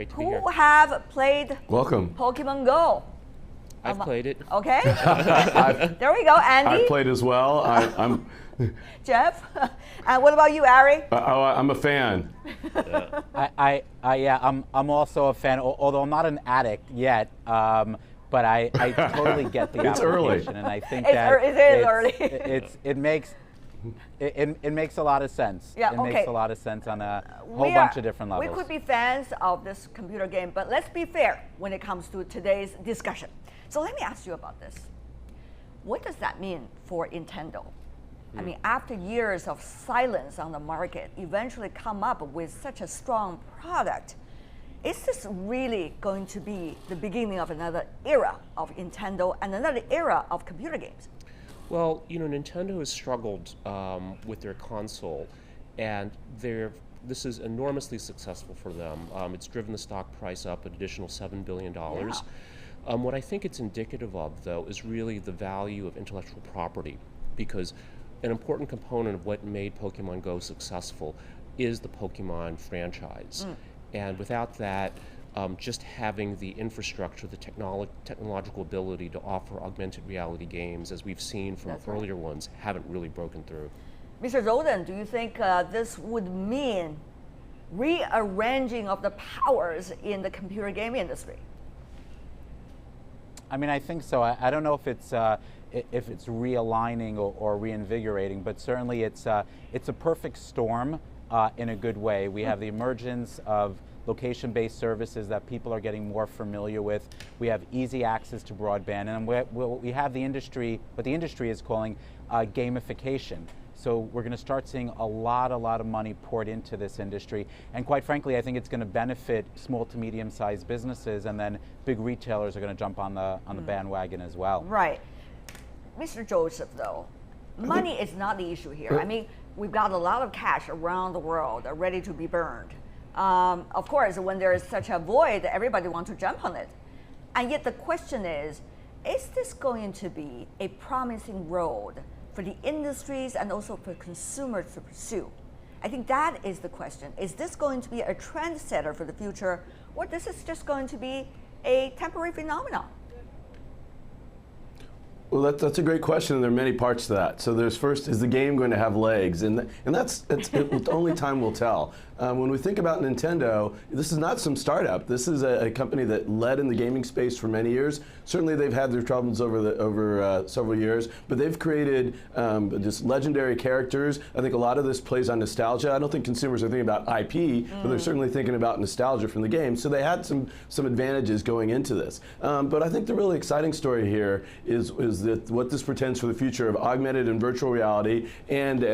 Great to be here. Who have played Welcome. Pokemon Go? I've played it. Okay. There we go, Andy. I've played as well. I'm Jeff. And what about you, Ari? I'm a fan. I'm also a fan, although I'm not an addict yet. But I totally get the It's early. application, and I think It that is early. it makes a lot of sense. Yeah, it okay. makes a lot of sense on a whole bunch of different levels. We could be fans of this computer game, but let's be fair when it comes to today's discussion. So let me ask you about this. What does that mean for Nintendo? I mean, after years of silence on the market, eventually come up with such a strong product. Is this really going to be the beginning of another era of Nintendo and another era of computer games? Well, Nintendo has struggled with their console, and this is enormously successful for them. It's driven the stock price up an additional $7 billion. Yeah. What I think it's indicative of, though, is really the value of intellectual property, because an important component of what made Pokemon Go successful is the Pokemon franchise. And without that, just having the infrastructure, the technological ability to offer augmented reality games, as we've seen from earlier ones, haven't really broken through. Mr. Zoden, do you think this would mean rearranging of the powers in the computer game industry? I mean, I think so. I don't know if it's realigning or reinvigorating, but certainly it's a perfect storm in a good way. We have the emergence of location-based services that people are getting more familiar with. We have easy access to broadband, and we have the industry, what the industry is calling gamification. So we're going to start seeing a lot of money poured into this industry. And quite frankly, I think it's going to benefit small to medium-sized businesses, and then big retailers are going to jump on the bandwagon as well. Right. Mr. Joseph, though, money is not the issue here. I mean, we've got a lot of cash around the world ready to be burned. Of course, when there is such a void, everybody wants to jump on it. And yet the question is this going to be a promising road for the industries and also for consumers to pursue? I think that is the question. Is this going to be a trendsetter for the future, or this is just going to be a temporary phenomenon? Well, that's a great question, and there are many parts to that. So there's first, is the game going to have legs? And that's only time will tell. When we think about Nintendo, this is not some startup. This is a company that led in the gaming space for many years. Certainly they've had their troubles over several years, but they've created just legendary characters. I think a lot of this plays on nostalgia. I don't think consumers are thinking about IP, but they're certainly thinking about nostalgia from the game. So they had some advantages going into this. But I think the really exciting story here is that what this portends for the future of augmented and virtual reality, and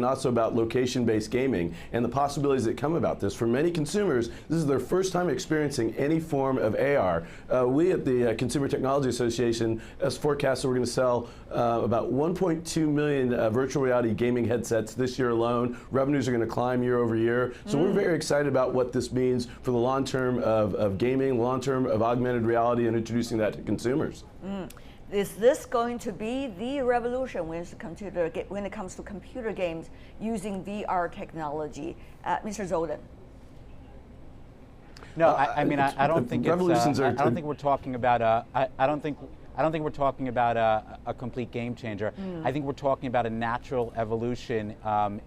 also about location-based gaming and the possibilities that come about this. For many consumers, this is their first time experiencing any form of AR. We at the Consumer Technology Association has forecast that we're going to sell about 1.2 million virtual reality gaming headsets this year alone. Revenues are going to climb year over year. So we're very excited about what this means for the long term of gaming, long term of augmented reality, and introducing that to consumers. Is this going to be the revolution when it comes to computer games using VR technology? Mr. Zoden. No, I mean, I don't think revolutions I don't think we're talking about I don't think we're talking about a complete game changer. I think we're talking about a natural evolution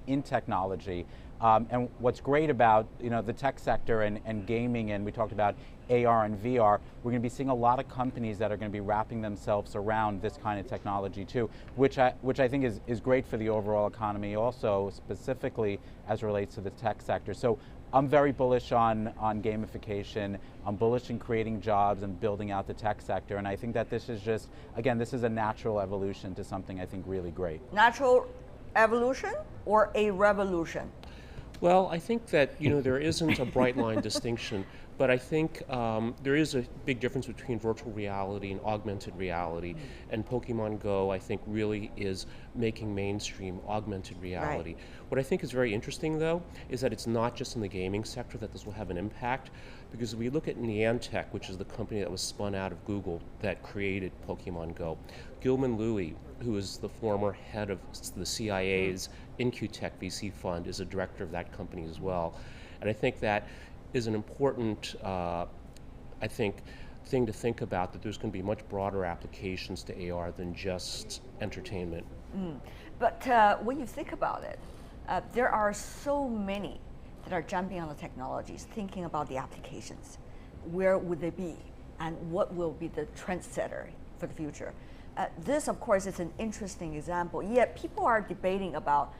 in technology. And what's great about the tech sector and gaming, and we talked about AR and VR, we're going to be seeing a lot of companies that are going to be wrapping themselves around this kind of technology too, which I think is great for the overall economy also, specifically as it relates to the tech sector. So I'm very bullish on gamification. I'm bullish in creating jobs and building out the tech sector, and I think that this is just, again, this is a natural evolution to something I think really great. Natural evolution or a revolution? Well, I think that there isn't a bright line distinction, but I think there is a big difference between virtual reality and augmented reality, and Pokemon Go, I think, really is making mainstream augmented reality. Right. What I think is very interesting, though, is that it's not just in the gaming sector that this will have an impact, because if we look at Niantic, which is the company that was spun out of Google that created Pokemon Go, Gilman Louie, who is the former head of the CIA's InQtech VC fund, is a director of that company as well. And I think that is an important, I think, thing to think about, that there's going to be much broader applications to AR than just entertainment. But when you think about it, there are so many that are jumping on the technologies, thinking about the applications. Where would they be? And what will be the trendsetter for the future? This, of course, is an interesting example, yet people are debating about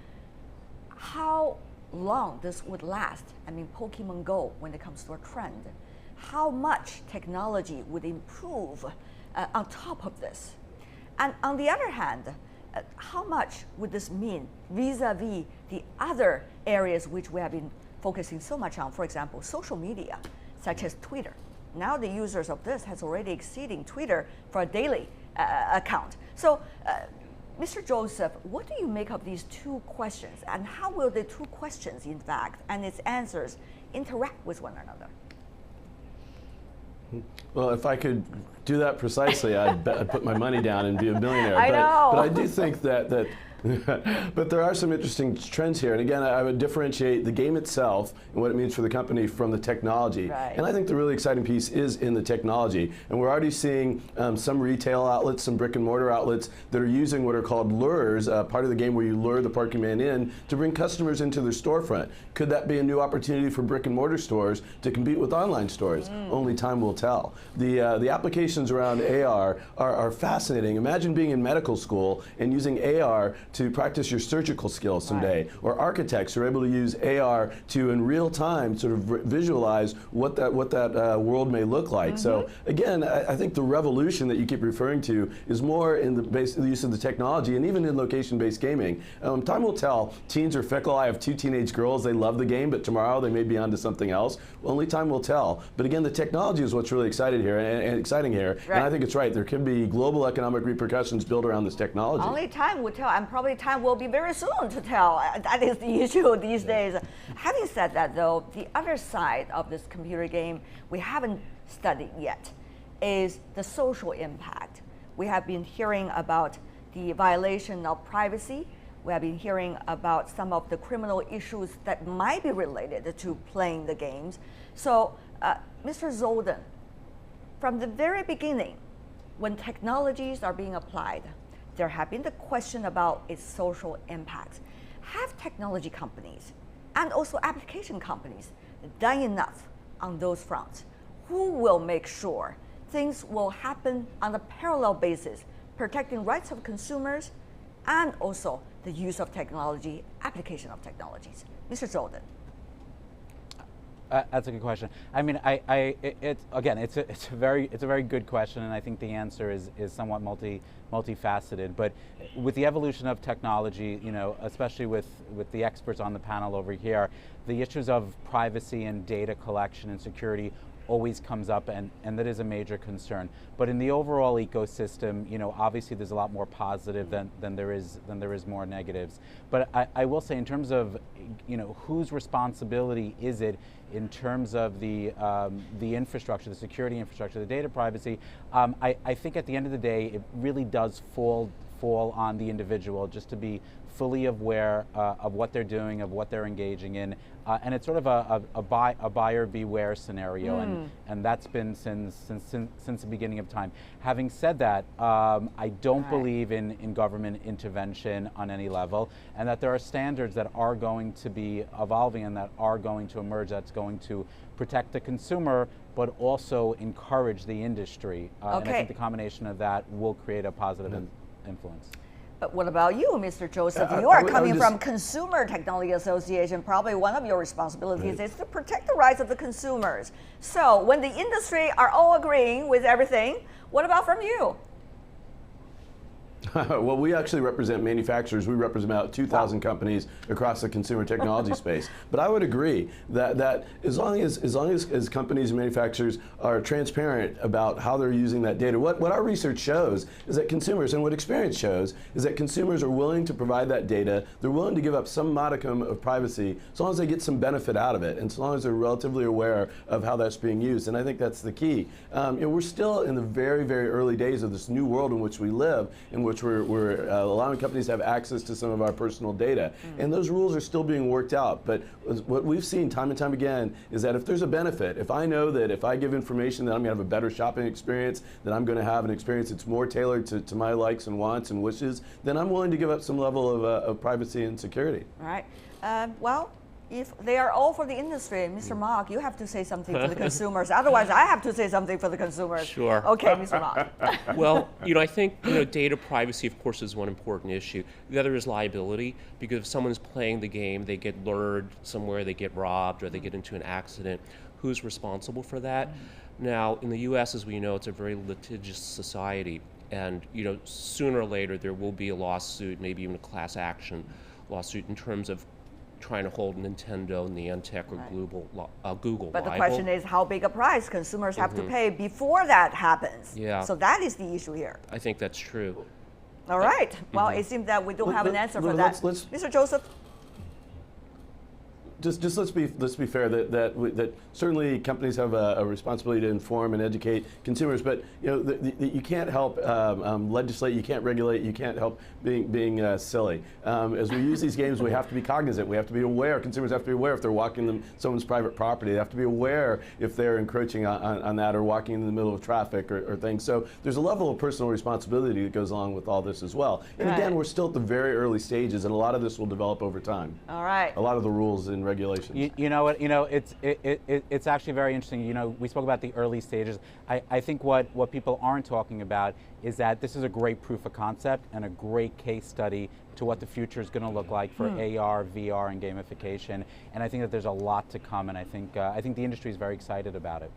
how long this would last. I mean, Pokemon Go, when it comes to a trend, how much technology would improve on top of this? And on the other hand, how much would this mean vis-a-vis the other areas which we have been focusing so much on, for example, social media, such as Twitter? Now the users of this has already exceeding Twitter for a daily account. So, Mr. Joseph, what do you make of these two questions, and how will the two questions, in fact, and its answers interact with one another? Well, if I could do that precisely, I'd put my money down and be a millionaire. I know. But I do think that but there are some interesting trends here. And again, I would differentiate the game itself and what it means for the company from the technology. Right. And I think the really exciting piece is in the technology. And we're already seeing some retail outlets, some brick and mortar outlets that are using what are called lures, part of the game where you lure the Pokemon in to bring customers into their storefront. Could that be a new opportunity for brick and mortar stores to compete with online stores? Only time will tell. The applications around AR are fascinating. Imagine being in medical school and using AR to practice your surgical skills someday. Right. Or architects are able to use AR to, in real time, sort of visualize what that world may look like. So again, I think the revolution that you keep referring to is more in the use of the technology, and even in location-based gaming. Time will tell. Teens are fickle. I have two teenage girls. They love the game, but tomorrow they may be onto something else. Only time will tell. But again, the technology is what's really exciting here. Right. And I think it's right. There can be global economic repercussions built around this technology. Only time will tell, and probably time will be very soon to tell. That is the issue these days. Having said that, though, the other side of this computer game we haven't studied yet is the social impact. We have been hearing about the violation of privacy. We have been hearing about some of the criminal issues that might be related to playing the games. So, Mr. Zoldan, from the very beginning, when technologies are being applied, there have been the question about its social impact. Have technology companies and also application companies done enough on those fronts? Who will make sure things will happen on a parallel basis, protecting rights of consumers and also the use of technology, application of technologies? Mr. Zoldan. That's a good question. I mean, it's a very good question, and I think the answer is somewhat multifaceted. But with the evolution of technology, you know, especially with the experts on the panel over here, the issues of privacy and data collection and security always comes up, and that is a major concern. But in the overall ecosystem, you know, obviously there's a lot more positive than there is more negatives. But I will say, in terms of, you know, whose responsibility is it in terms of the infrastructure, the security infrastructure, the data privacy, I think at the end of the day, it really does fall on the individual just to be fully aware of what they're doing, of what they're engaging in, and it's sort of a buyer beware scenario, and that's been since the beginning of time. Having said that, I don't believe in government intervention on any level, and that there are standards that are going to be evolving and that are going to emerge, that's going to protect the consumer, but also encourage the industry. And I think the combination of that will create a positive influence. But what about you, Mr. Joseph? You are coming from Consumer Technology Association. Probably one of your responsibilities is to protect the rights of the consumers. So when the industry are all agreeing with everything, what about from you? Well, we actually represent manufacturers. We represent about 2,000 companies across the consumer technology space. But I would agree that as long as companies and manufacturers are transparent about how they're using that data, what our research shows is that consumers, and what experience shows, is that consumers are willing to provide that data. They're willing to give up some modicum of privacy as long as they get some benefit out of it, and as long as they're relatively aware of how that's being used. And I think that's the key. You know, we're still in the very, very early days of this new world in which we live, in which which we're allowing companies to have access to some of our personal data. And those rules are still being worked out. But what we've seen time and time again is that if there's a benefit, if I know that if I give information that I'm going to have a better shopping experience, that I'm going to have an experience that's more tailored to my likes and wants and wishes, then I'm willing to give up some level of privacy and security. All right. Well, if they are all for the industry, Mr. Mark, you have to say something for the consumers. Otherwise, I have to say something for the consumers. Sure. Okay, Mr. Mark. Well, I think data privacy, of course, is one important issue. The other is liability, because if someone's playing the game, they get lured somewhere, they get robbed, or they get into an accident. Who's responsible for that? Now, in the U.S., as we know, it's a very litigious society, and sooner or later there will be a lawsuit, maybe even a class action lawsuit, in terms of trying to hold Nintendo, Niantic, or Google But the liable. question is how big a price consumers have to pay before that happens. Yeah. So that is the issue here. I think that's true. All right. Well, it seems that we don't have an answer for that. Mr. Joseph? Just let's be fair that certainly companies have a responsibility to inform and educate consumers, but you can't help legislate, you can't regulate, you can't help being silly. As we use these games, we have to be cognizant. We have to be aware. Consumers have to be aware if they're walking someone's private property. They have to be aware if they're encroaching on that or walking in the middle of traffic or things. So there's a level of personal responsibility that goes along with all this as well. And again, we're still at the very early stages, and a lot of this will develop over time. All right. A lot of the rules and regulations. You know what? It's actually very interesting. We spoke about the early stages. I think what people aren't talking about is that this is a great proof of concept and a great case study to what the future is going to look like for AR, VR, and gamification. And I think that there's a lot to come. And I think the industry is very excited about it.